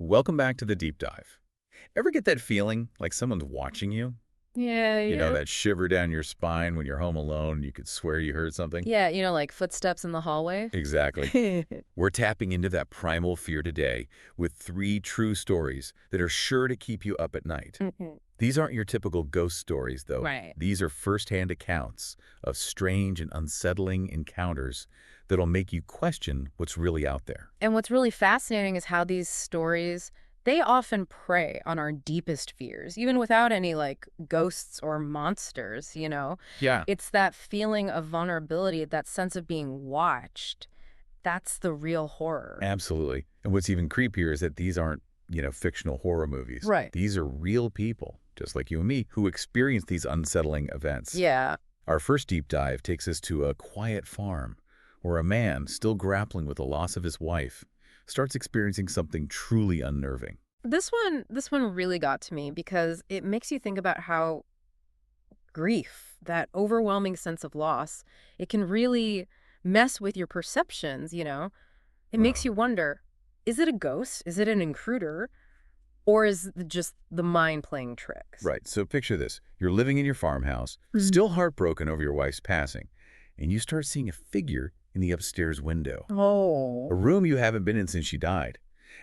Welcome back to the deep dive. Ever get that feeling like someone's watching you? Yeah, You know, yeah. that shiver down your spine when you're home alone and you could swear you heard something? Yeah, like footsteps in the hallway. Exactly. We're tapping into that primal fear today with three true stories that are sure to keep you up at night. Mhm. These aren't your typical ghost stories, though. Right. These are first-hand accounts of strange and unsettling encounters that'll make you question what's really out there. And what's really fascinating is how these stories, they often prey on our deepest fears, even without any like ghosts or monsters. Yeah. It's that feeling of vulnerability, that sense of being watched. That's the real horror. Absolutely. And what's even creepier is that these aren't, fictional horror movies. Right. These are real people, just like you and me, who experience these unsettling events. Yeah. Our first deep dive takes us to a quiet farm where a man, still grappling with the loss of his wife, starts experiencing something truly unnerving. This one really got to me because it makes you think about how grief, that overwhelming sense of loss, it can really mess with your perceptions. It makes Wow. you wonder, is it a ghost? Is it an intruder? Or is it just the mind playing tricks? Right, so picture this. You're living in your farmhouse, Mhm. still heartbroken over your wife's passing, and you start seeing a figure in the upstairs window. A Oh. room you haven't been in since she died.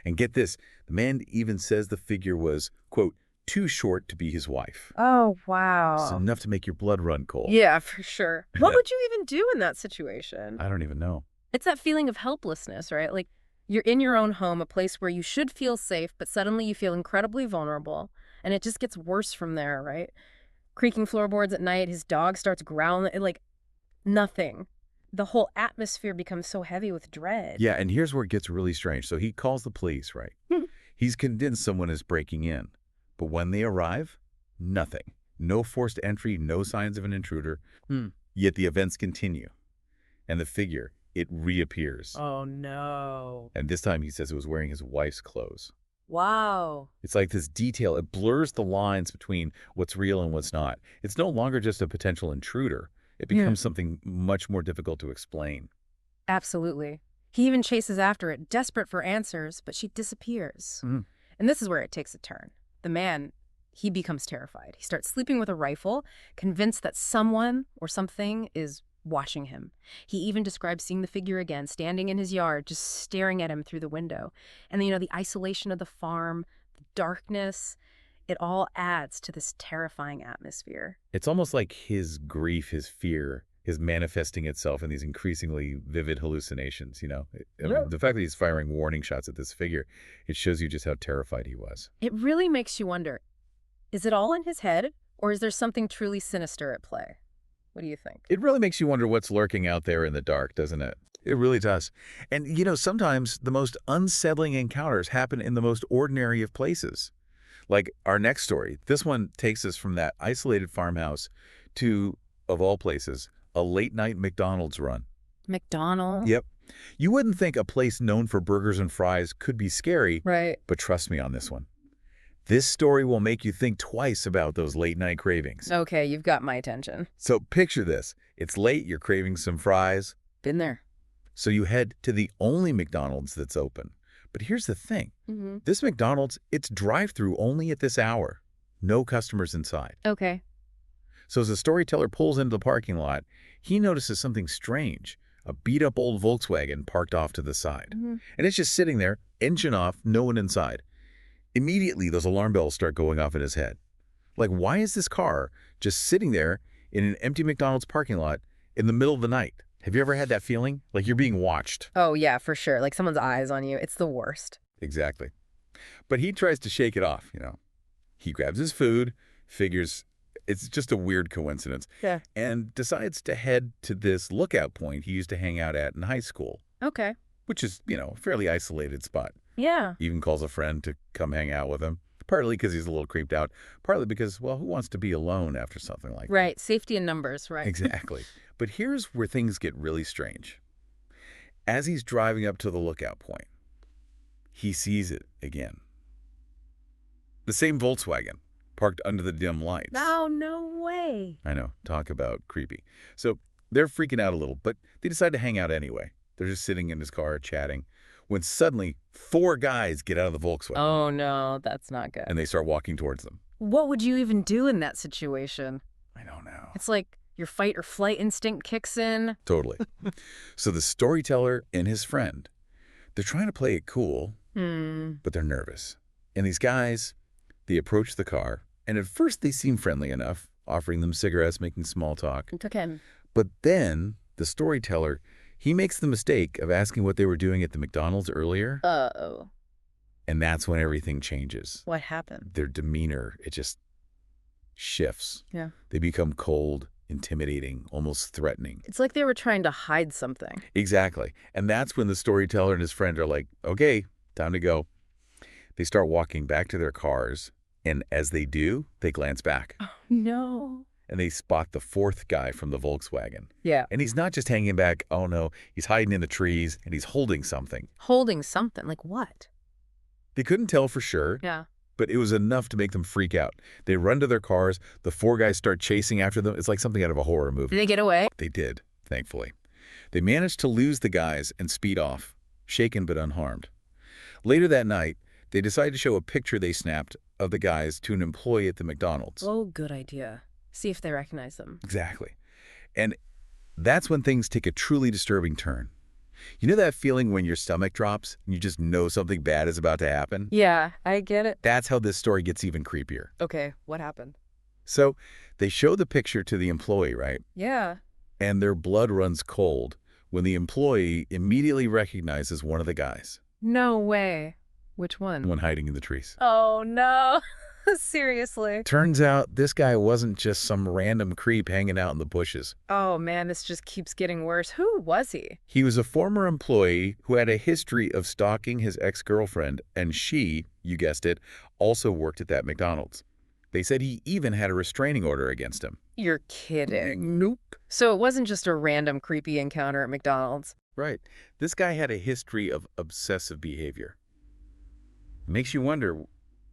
And get this, the man even says the figure was, quote, too short to be his wife. Oh, It's wow. enough to make your blood run cold. Yeah, for sure. What would you even do in that situation? I don't even know. It's that feeling of helplessness, right? Like you're in your own home, a place where you should feel safe, but suddenly you feel incredibly vulnerable. And it just gets worse from there, right? Creaking floorboards at night, his dog starts growling, like nothing. The whole atmosphere becomes so heavy with dread. Yeah, and here's where it gets really strange. So he calls the police, right? He's convinced someone is breaking in. But when they arrive, nothing. No forced entry, no signs of an intruder. Hmm. Yet the events continue. And the figure, it reappears. Oh, no. And this time he says it was wearing his wife's clothes. Wow. It's like this detail, it blurs the lines between what's real and what's not. It's no longer just a potential intruder. It Yeah. becomes something much more difficult to explain. Absolutely. He even chases after it, desperate for answers, but she disappears. Mhm. And this is where it takes a turn. The man, he becomes terrified. He starts sleeping with a rifle, convinced that someone or something is watching him. He even describes seeing the figure again, standing in his yard, just staring at him through the window. And then, the isolation of the farm, the darkness, it all adds to this terrifying atmosphere. It's almost like his grief, his fear, is manifesting itself in these increasingly vivid hallucinations. Yeah. The fact that he's firing warning shots at this figure, it shows you just how terrified he was. It really makes you wonder, is it all in his head, or is there something truly sinister at play? What do you think? It really makes you wonder what's lurking out there in the dark, doesn't it? It really does. And, sometimes the most unsettling encounters happen in the most ordinary of places. Like our next story. This one takes us from that isolated farmhouse to, of all places, a late-night McDonald's run. McDonald's? Yep. You wouldn't think a place known for burgers and fries could be scary, Right. but trust me on this one. This story will make you think twice about those late-night cravings. Okay, you've got my attention. So picture this. It's late, you're craving some fries, Been there. so you head to the only McDonald's that's open. But here's the thing. Mm-hmm. This McDonald's, it's drive-through only at this hour. No customers inside. Okay. So as the storyteller pulls into the parking lot, he notices something strange. A beat-up old Volkswagen parked off to the side. Mm-hmm. And it's just sitting there, engine off, no one inside. Immediately, those alarm bells start going off in his head. Like, why is this car just sitting there in an empty McDonald's parking lot in the middle of the night? Have you ever had that feeling? Like you're being watched? Oh, yeah, for sure. Like someone's eyes on you. It's the worst. Exactly. But he tries to shake it off. He grabs his food, figures it's just a weird coincidence, Yeah. and decides to head to this lookout point he used to hang out at in high school, Okay. which is, a fairly isolated spot. Yeah. Even calls a friend to come hang out with him, partly because he's a little creeped out, partly because, well, who wants to be alone after something like that? Right. Safety in numbers, right? Exactly. But here's where things get really strange. As he's driving up to the lookout point, he sees it again. The same Volkswagen, parked under the dim lights. Oh, no way. I know, talk about creepy. So they're freaking out a little, but they decide to hang out anyway. They're just sitting in his car chatting when suddenly 4 guys get out of the Volkswagen Oh, no, that's not good. and they start walking towards them. What would you even do in that situation? I don't know. It's like your fight or flight instinct kicks in. Totally. So the storyteller and his friend, they're trying to play it cool, but they're nervous. And these guys, they approach the car, and at first they seem friendly enough, offering them cigarettes, making small talk. It took him. But then the storyteller, he makes the mistake of asking what they were doing at the McDonald's earlier. Uh-oh. And that's when everything changes. What happened? Their demeanor, it just shifts. Yeah. They become cold, intimidating, almost threatening. It's like they were trying to hide something. Exactly. And that's when the storyteller and his friend are like, okay, time to go. They start walking back to their cars, and as they do, they glance back. Oh, no. And they spot the 4th guy from the Volkswagen. Yeah. And he's not just hanging back, oh no, he's hiding in the trees, and he's holding something. Holding something. Like what? They couldn't tell for sure, Yeah. but it was enough to make them freak out. They run to their cars, the 4 guys start chasing after them. It's like something out of a horror movie. Did they get away? They did, thankfully. They managed to lose the guys and speed off, shaken but unharmed. Later that night, they decided to show a picture they snapped of the guys to an employee at the McDonald's. Oh, good idea. See if they recognize them. Exactly. And that's when things take a truly disturbing turn. You know that feeling when your stomach drops and you just know something bad is about to happen? Yeah, I get it. That's how this story gets even creepier. Okay, what happened? So they show the picture to the employee, right? Yeah. And their blood runs cold when the employee immediately recognizes one of the guys. No way. Which one? One hiding in the trees. Oh, no. Seriously. Turns out this guy wasn't just some random creep hanging out in the bushes. Oh, man, this just keeps getting worse. Who was he? He was a former employee who had a history of stalking his ex-girlfriend, and she, you guessed it, also worked at that McDonald's. They said he even had a restraining order against him. You're kidding. Nope. So it wasn't just a random creepy encounter at McDonald's. Right. This guy had a history of obsessive behavior. Makes you wonder,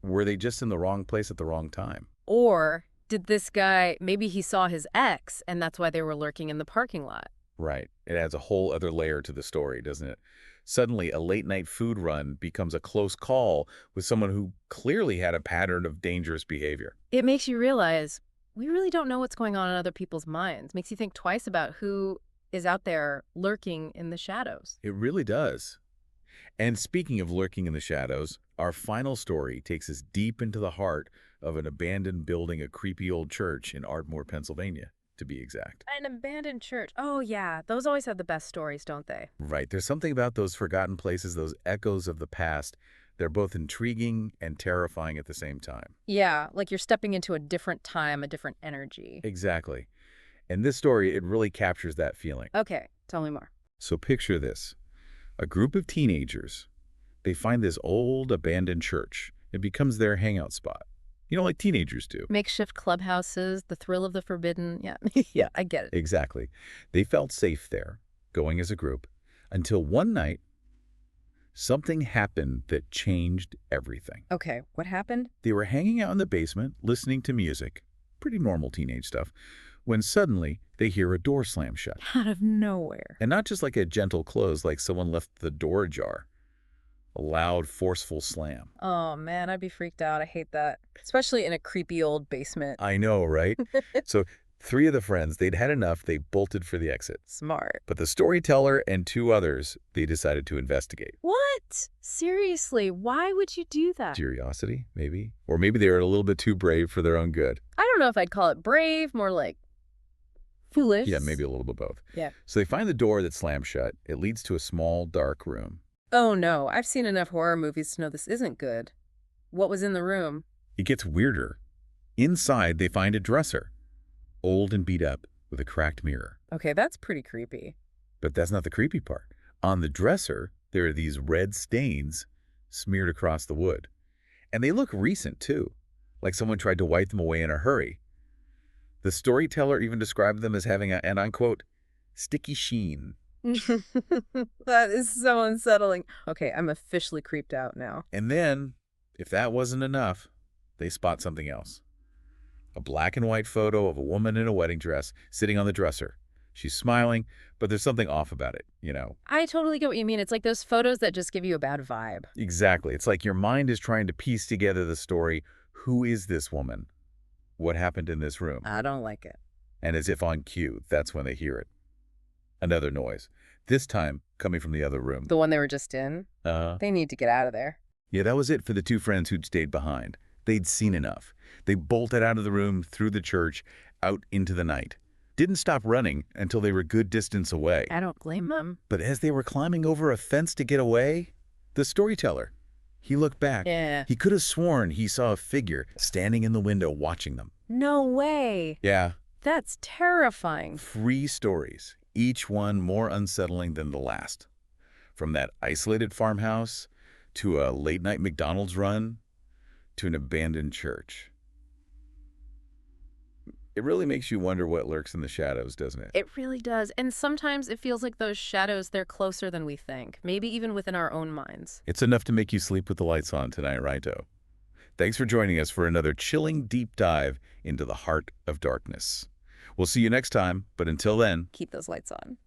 were they just in the wrong place at the wrong time? Or did this guy, maybe he saw his ex, and that's why they were lurking in the parking lot. Right. It adds a whole other layer to the story, doesn't it? Suddenly, a late-night food run becomes a close call with someone who clearly had a pattern of dangerous behavior. It makes you realize we really don't know what's going on in other people's minds. Makes you think twice about who is out there lurking in the shadows. It really does. And speaking of lurking in the shadows, our final story takes us deep into the heart of an abandoned building, a creepy old church in Ardmore, Pennsylvania, to be exact. An abandoned church. Oh, yeah. Those always have the best stories, don't they? Right. There's something about those forgotten places, those echoes of the past. They're both intriguing and terrifying at the same time. Yeah, like you're stepping into a different time, a different energy. Exactly. And this story, it really captures that feeling. Okay, tell me more. So picture this. A group of teenagers, they find this old abandoned church. It becomes their hangout spot. You know, like teenagers do. Makeshift clubhouses, the thrill of the forbidden. Yeah, yeah, I get it. Exactly. They felt safe there, going as a group, until one night, something happened that changed everything. Okay, what happened? They were hanging out in the basement, listening to music, pretty normal teenage stuff, when suddenly they hear a door slam shut. Out of nowhere. And not just like a gentle close, like someone left the door ajar. A loud, forceful slam. Oh, man, I'd be freaked out. I hate that. Especially in a creepy old basement. I know, right? So 3 of the friends, they'd had enough. They bolted for the exit. Smart. But the storyteller and 2 others, they decided to investigate. What? Seriously, why would you do that? Curiosity, maybe? Or maybe they were a little bit too brave for their own good. I don't know if I'd call it brave, more like foolish. Yeah, maybe a little bit both. Yeah. So they find the door that slams shut. It leads to a small, dark room. Oh, no. I've seen enough horror movies to know this isn't good. What was in the room? It gets weirder. Inside, they find a dresser, old and beat up, with a cracked mirror. Okay, that's pretty creepy. But that's not the creepy part. On the dresser, there are these red stains smeared across the wood. And they look recent, too, like someone tried to wipe them away in a hurry. The storyteller even described them as having an, and I quote, sticky sheen. That is so unsettling. Okay, I'm officially creeped out now. And then, if that wasn't enough, they spot something else. A black and white photo of a woman in a wedding dress sitting on the dresser. She's smiling, but there's something off about it. I totally get what you mean. It's like those photos that just give you a bad vibe. Exactly. It's like your mind is trying to piece together the story. Who is this woman? What happened in this room? I don't like it. And as if on cue, that's when they hear it. Another noise. This time coming from the other room. The one they were just in? They need to get out of there. Yeah, that was it for the two friends who'd stayed behind. They'd seen enough. They bolted out of the room, through the church, out into the night. Didn't stop running until they were a good distance away. I don't blame them. But as they were climbing over a fence to get away, the storyteller, he looked back. Yeah. He could have sworn he saw a figure standing in the window watching them. No way. Yeah. That's terrifying. 3 stories, each one more unsettling than the last. From that isolated farmhouse, to a late-night McDonald's run, to an abandoned church. It really makes you wonder what lurks in the shadows, doesn't it? It really does. And sometimes it feels like those shadows, they're closer than we think. Maybe even within our own minds. It's enough to make you sleep with the lights on tonight, righto? Thanks for joining us for another chilling deep dive into the heart of darkness. We'll see you next time, but until then, Keep those lights on.